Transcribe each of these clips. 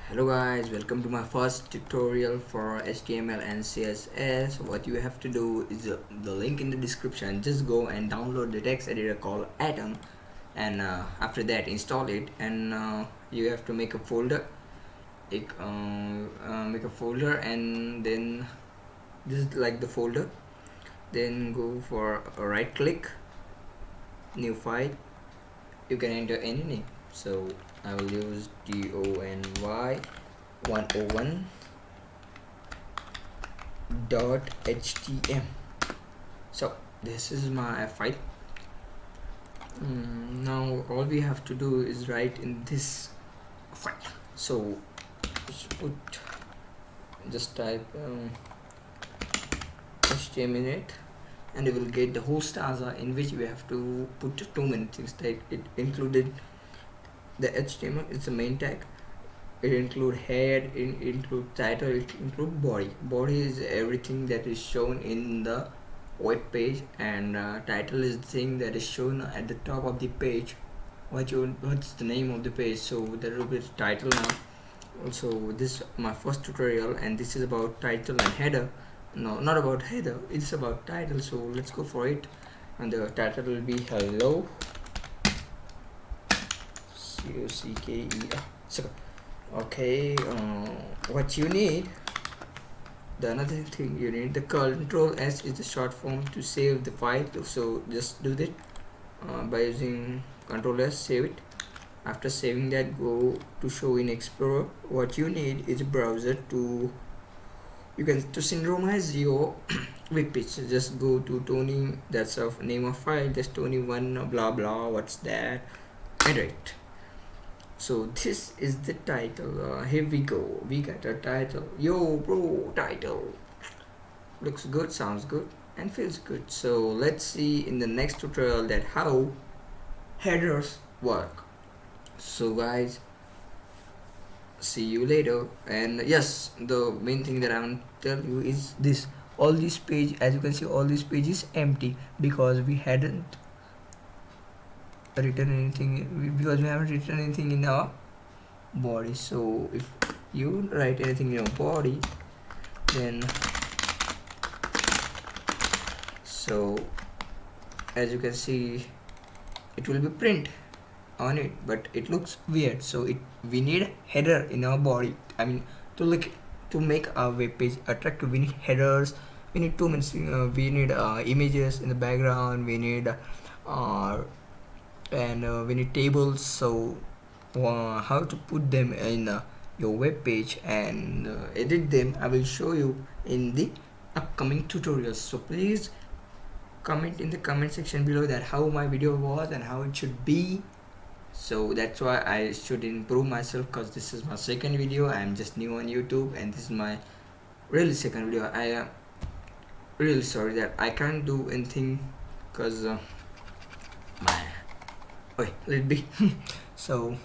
Hello guys, welcome to my first tutorial for HTML and CSS. What you have to do is the link in the description. Just go and download the text editor called Atom, and after that install it, and you have to make a folder. Make a folder, and then this is like the folder. Then go for a right click, new file. You can enter any name. So I will use DONY101.htm. So this is my file. Now all we have to do is write in this file. So just type htm in it, and you will get the whole stanza in which we have to put too many things. Like it included the HTML, it's the main tag. It include head, it include title, it include body. Body is everything that is shown in the web page, and title is the thing that is shown at the top of the page. What's the name of the page? So that will be the title now. Also, this is my first tutorial, and this is about title and header. No, not about header, it's about title. So let's go for it. And the title will be hello COCKE. So okay, what you need, the another thing you need, the Control S is the short form to save the file. So just do that by using Control S, save it. After saving that, go to show in Explorer. What you need is a browser to synchronize your web page. So just go to Tony, that's a name of file, just Tony1 blah blah, what's that, and right. So this is the title. Here we go, we got a title. Yo bro, title looks good, sounds good, and feels good. So let's see in the next tutorial that how headers work. So guys, see you later. And yes, the main thing that I want to tell you is this: all this page, as you can see, all this page is empty because we haven't written anything, because we haven't written anything in our body. So if you write anything in your body, then so as you can see, it will be print on it, but it looks weird. So we need header in our body. I mean, to make our web page attractive, we need headers, we need two minutes, we need images in the background, we need we need tables. So how to put them in your web page and edit them, I will show you in the upcoming tutorials. So please comment in the comment section below that how my video was and how it should be. So that's why I should improve myself, because this is my second video. I am just new on YouTube, and this is my really second video. I am really sorry that I can't do anything because let it be. So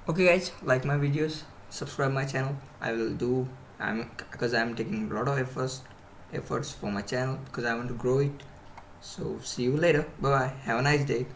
okay guys, like my videos, subscribe my channel. I will do, because I'm taking a lot of efforts for my channel, because I want to grow it. So see you later, bye bye, have a nice day.